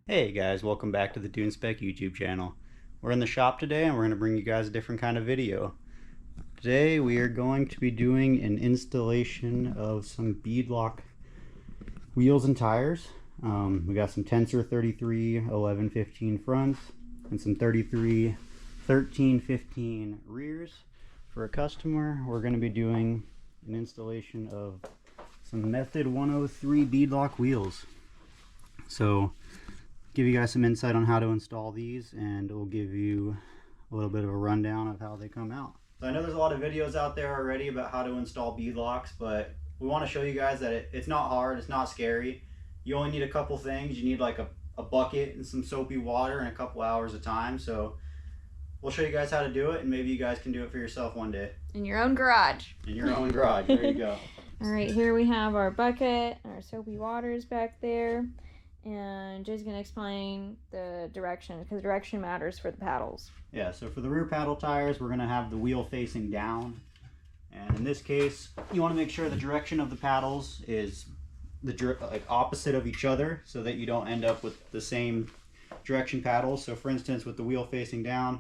Hey guys, welcome back to the DUNE YouTube channel. We're in the shop today and we're going to bring you guys a different kind of video. Today we are going to be doing an installation of some Beadlock wheels and tires. We got some Tensor 33 1115 fronts and some 33 1315 rears. For a customer, we're going to be doing an installation of some Method 103 Beadlock wheels. So give you guys some insight on how to install these, and we'll give you a little bit of a rundown of how they come out. So I know there's a lot of videos out there already about how to install Beadlocks, but we want to show you guys that it's not hard, it's not scary. You only need a couple things. You need like a bucket and some soapy water and a couple hours of time. So we'll show you guys how to do it, and maybe you guys can do it for yourself one day. In your own garage. In your own garage, there you go. All right, here we have our bucket and our soapy waters back there. And Jay's going to explain the direction, because direction matters for the paddles. Yeah, so for the rear paddle tires, we're going to have the wheel facing down. And in this case, you want to make sure the direction of the paddles is like opposite of each other, so that you don't end up with the same direction paddles. So for instance, with the wheel facing down,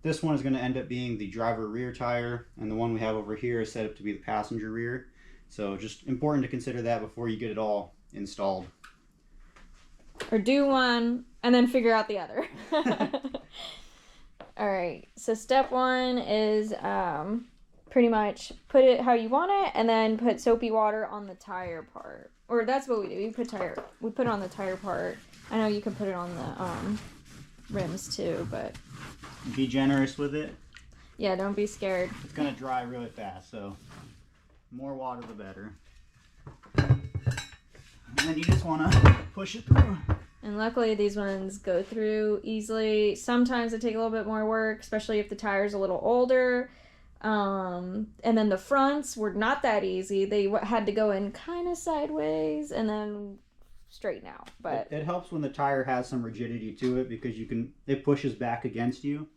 this one is going to end up being the driver rear tire, and the one we have over here is set up to be the passenger rear. So just important to consider that before you get it all installed. Or do one and then figure out the other. Alright, so step one is pretty much put it how you want it and then put soapy water on the tire part. Or that's what we do. We put it on the tire part. I know you can put it on the rims too, but be generous with it. Yeah, don't be scared. It's gonna dry really fast, so more water the better. And then you just want to push it through. And luckily these ones go through easily. Sometimes they take a little bit more work, especially if the tire's a little older. And then the fronts were not that easy. They had to go in kind of sideways and then straighten out. But it helps when the tire has some rigidity to it, because it pushes back against you.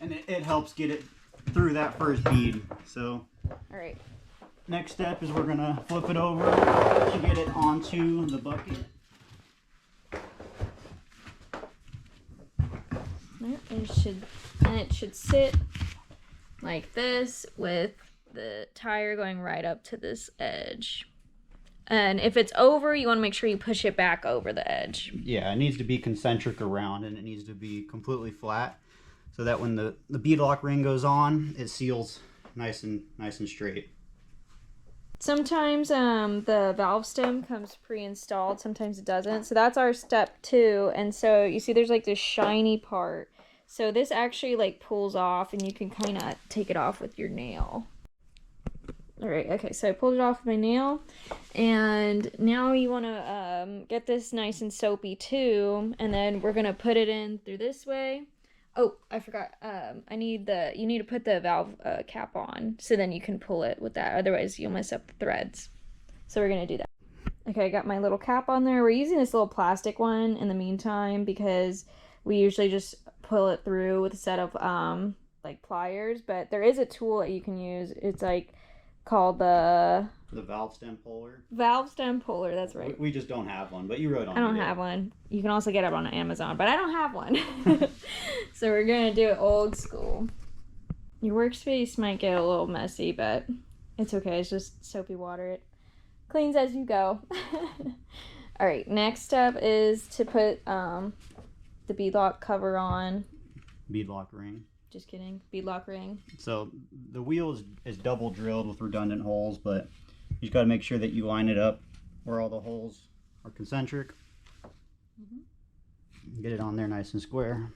And it helps get it through that first bead. So all right. Next step is we're going to flip it over to get it onto the bucket. It should sit like this with the tire going right up to this edge. And if it's over, you want to make sure you push it back over the edge. Yeah, it needs to be concentric around, and it needs to be completely flat, so that when the beadlock ring goes on, it seals nice and straight. Sometimes the valve stem comes pre-installed, sometimes it doesn't. So that's our step 2. And so you see there's like this shiny part. So this actually like pulls off, and you can kind of take it off with your nail. All right, okay, so I pulled it off with my nail. And now you want to get this nice and soapy too. And then we're going to put it in through this way. Oh, I forgot. you need to put the valve cap on, so then you can pull it with that. Otherwise, you'll mess up the threads. So we're gonna do that. Okay, I got my little cap on there. We're using this little plastic one in the meantime, because we usually just pull it through with a set of like pliers. But there is a tool that you can use. It's like called the valve stem puller. Valve stem puller, that's right. We just don't have one, but you wrote on it. I don't have one. You can also get it on Amazon, but I don't have one. So we're going to do it old school. Your workspace might get a little messy, but it's okay. It's just soapy water. It cleans as you go. All right, next step is to put the beadlock cover on. Beadlock ring. Just kidding. Beadlock ring. So the wheel is double drilled with redundant holes, but you just got to make sure that you line it up where all the holes are concentric. Get it on there nice and square.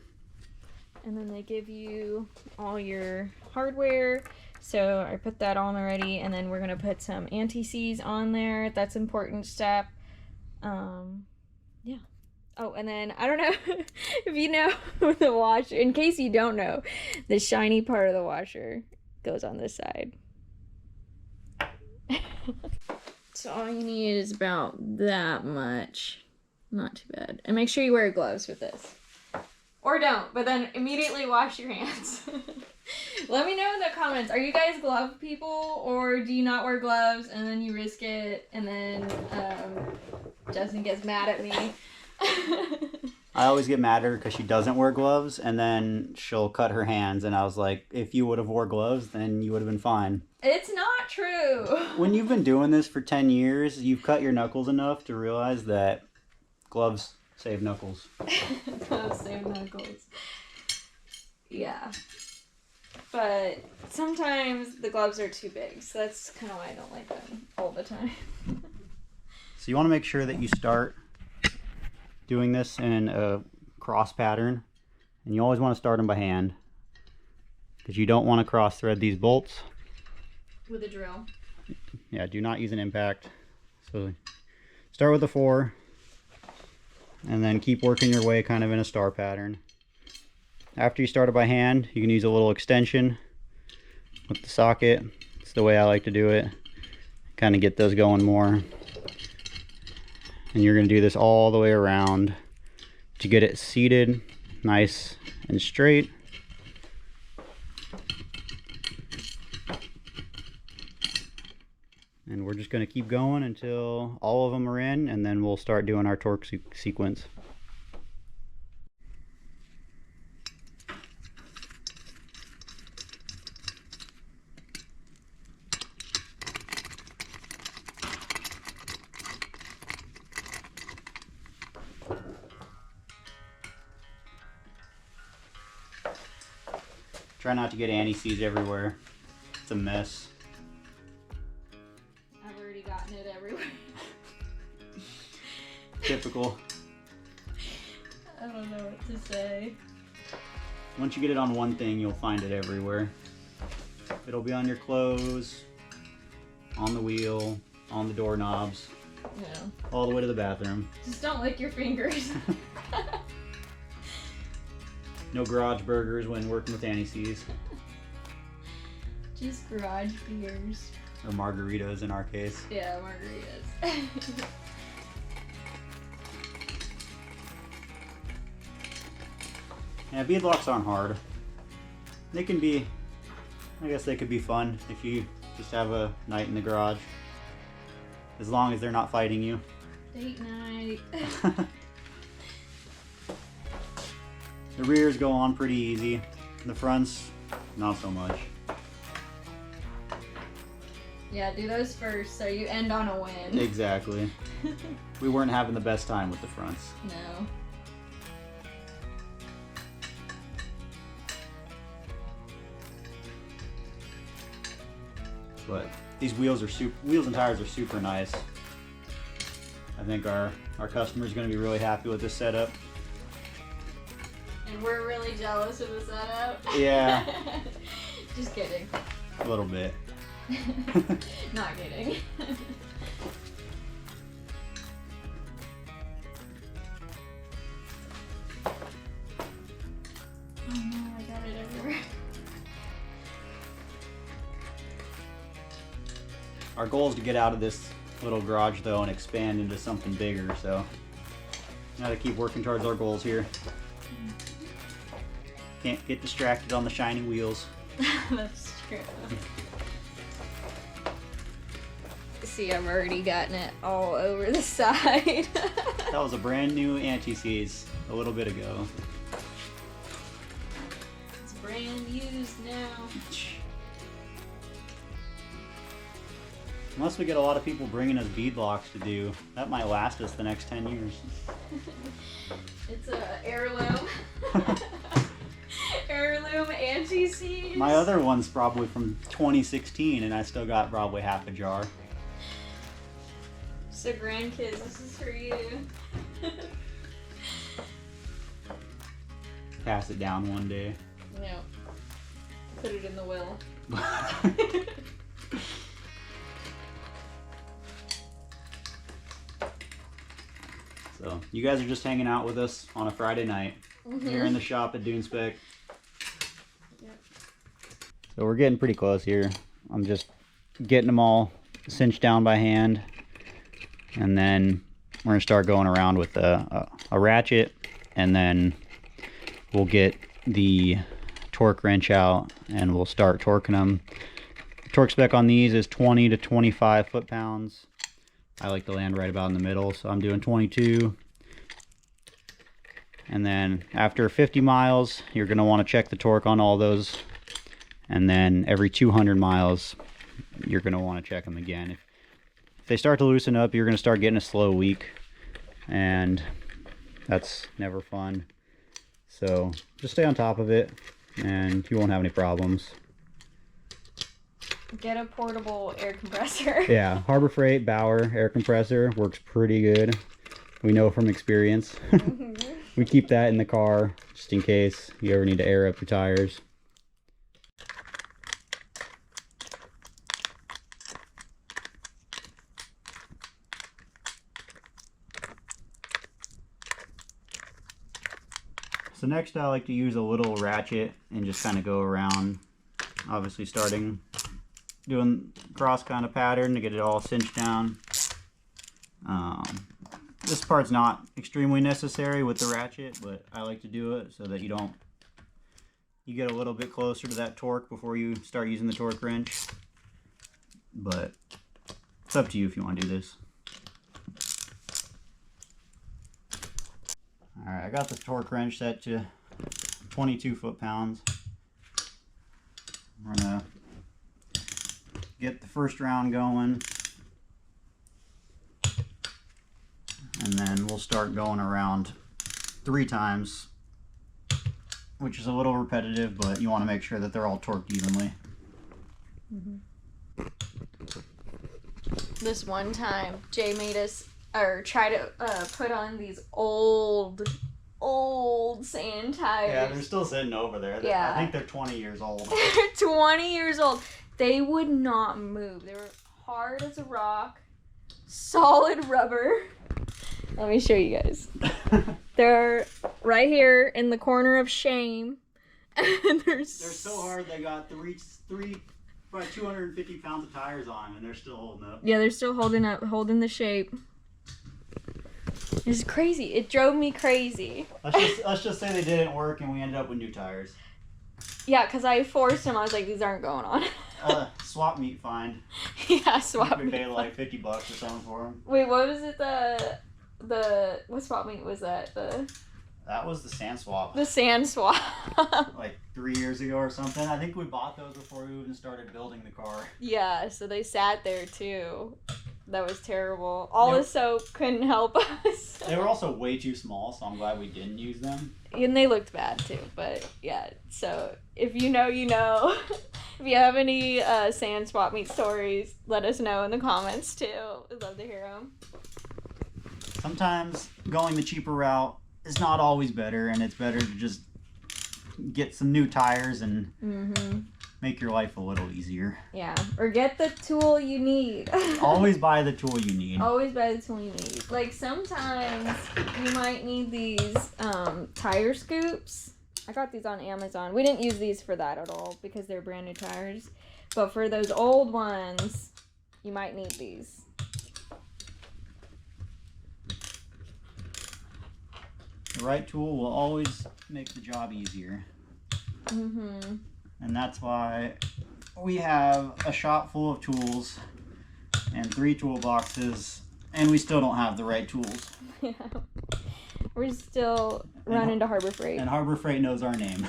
And then they give you all your hardware. So I put that on already, and then we're going to put some anti-seize on there. That's an important step. Yeah. Oh, and then, I don't know if you know the washer, in case you don't know, the shiny part of the washer goes on this side. So all you need is about that much. Not too bad. And make sure you wear gloves with this. Or don't, but then immediately wash your hands. Let me know in the comments. Are you guys glove people, or do you not wear gloves and then you risk it and then Justin gets mad at me? I always get mad at her because she doesn't wear gloves, and then she'll cut her hands. And I was like, if you would have wore gloves, then you would have been fine. It's not true. When you've been doing this for 10 years, you've cut your knuckles enough to realize that gloves save knuckles. Gloves save knuckles. Yeah. But sometimes the gloves are too big, so that's kind of why I don't like them all the time. So you want to make sure that you start doing this in a cross pattern, and you always want to start them by hand because you don't want to cross thread these bolts with a drill. Yeah, do not use an impact. So start with a 4 and then keep working your way kind of in a star pattern. After you start it by hand, you can use a little extension with the socket. It's the way I like to do it, kind of get those going more. And you're going to do this all the way around to get it seated nice and straight. And we're just going to keep going until all of them are in, and then we'll start doing our torque sequence. Try not to get anti-seize everywhere. It's a mess. I've already gotten it everywhere. Typical. I don't know what to say. Once you get it on one thing, you'll find it everywhere. It'll be on your clothes, on the wheel, on the doorknobs, all the way to the bathroom. Just don't lick your fingers. No garage burgers when working with anti-seize. Just garage beers. Or margaritas in our case. Yeah, margaritas. Yeah, beadlocks aren't hard. They can be, I guess they could be fun if you just have a night in the garage. As long as they're not fighting you. Date night. The rears go on pretty easy. The fronts, not so much. Yeah, do those first so you end on a win. Exactly. We weren't having the best time with the fronts. No. But these wheels and tires are super nice. I think our customer's going to be really happy with this setup. And we're really jealous of the setup. Yeah. Just kidding. A little bit. Not kidding. Oh no, I got it everywhere. Our goal is to get out of this little garage though and expand into something bigger, so gotta keep working towards our goals here. Can't get distracted on the shiny wheels. That's true. See, I've already gotten it all over the side. That was a brand new anti-seize a little bit ago. It's brand used now. Unless we get a lot of people bringing us beadlocks to do, that might last us the next 10 years. It's a heirloom. Heirloom anti-seize. My other one's probably from 2016 and I still got probably half a jar. So grandkids, this is for you. Pass it down one day. No. Put it in the will. So, you guys are just hanging out with us on a Friday night here in the shop at DUNE Spec. Yep. So we're getting pretty close here. I'm just getting them all cinched down by hand. And then we're going to start going around with a ratchet. And then we'll get the torque wrench out and we'll start torquing them. The torque spec on these is 20 to 25 foot-pounds. I like to land right about in the middle, so I'm doing 22. And then after 50 miles, you're going to want to check the torque on all those. And then every 200 miles, you're going to want to check them again. If they start to loosen up, you're going to start getting a slow week. And that's never fun. So just stay on top of it and you won't have any problems. Get a portable air compressor. Yeah, Harbor Freight Bauer air compressor works pretty good. We know from experience. We keep that in the car just in case you ever need to air up your tires. So next I like to use a little ratchet and just kind of go around, obviously doing cross kind of pattern to get it all cinched down. This part's not extremely necessary with the ratchet, but I like to do it so that you get a little bit closer to that torque before you start using the torque wrench. But it's up to you if you want to do this. Alright, I got the torque wrench set to 22 foot-pounds. We're gonna get the first round going, and then we'll start going around 3 times, which is a little repetitive, but you want to make sure that they're all torqued evenly. This one time, Jay made us try to put on these old sand tires. Yeah, they're still sitting over there. Yeah. I think they're 20 years old. They're 20 years old. They would not move. They were hard as a rock, solid rubber. Let me show you guys. They're right here in the corner of shame. And they're so hard they got three about 250 pounds of tires on them, and they're still holding up. Yeah, they're still holding the shape. It's crazy. It drove me crazy. Let's just say they didn't work and we ended up with new tires. Yeah, because I forced them. I was like, these aren't going on. Swap meet find. Yeah, swap meet. We paid like $50 or something for them. Wait, what was it? What swap meet was that? That was the sand swap. The sand swap. Like 3 years ago or something. I think we bought those before we even started building the car. Yeah, so they sat there too. That was terrible. All the soap couldn't help us. They were also way too small, so I'm glad we didn't use them. And they looked bad too, but yeah. So if you know, you know. If you have any sand swap meet stories, let us know in the comments too. We'd love to hear them. Sometimes going the cheaper route is not always better, and it's better to just get some new tires and make your life a little easier. Yeah, or get the tool you need. Always buy the tool you need. Always buy the tool you need. Like sometimes you might need these tire scoops. I got these on Amazon. We didn't use these for that at all because they're brand new tires. But for those old ones, you might need these. The right tool will always make the job easier. And that's why we have a shop full of tools and 3 toolboxes, and we still don't have the right tools. Yeah. We're still running to Harbor Freight. And Harbor Freight knows our name.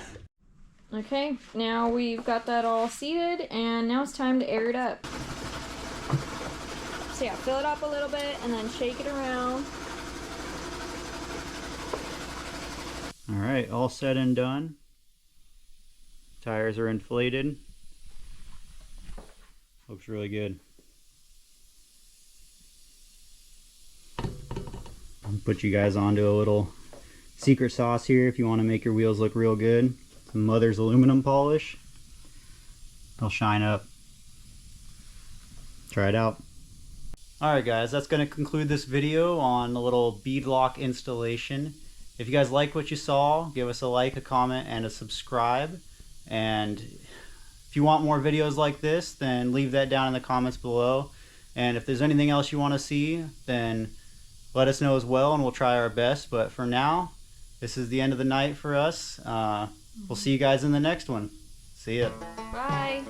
Okay, now we've got that all seated, and now it's time to air it up. So yeah, fill it up a little bit, and then shake it around. Alright, all said and done. Tires are inflated. Looks really good. I'll put you guys onto a little secret sauce here if you want to make your wheels look real good. Some Mother's aluminum polish. They'll shine up. Try it out. Alright guys, that's going to conclude this video on a little beadlock installation. If you guys like what you saw, give us a like, a comment, and a subscribe. And if you want more videos like this, then leave that down in the comments below. And if there's anything else you want to see, then let us know as well, and we'll try our best. But for now, this is the end of the night for us. We'll see you guys in the next one. See ya. Bye.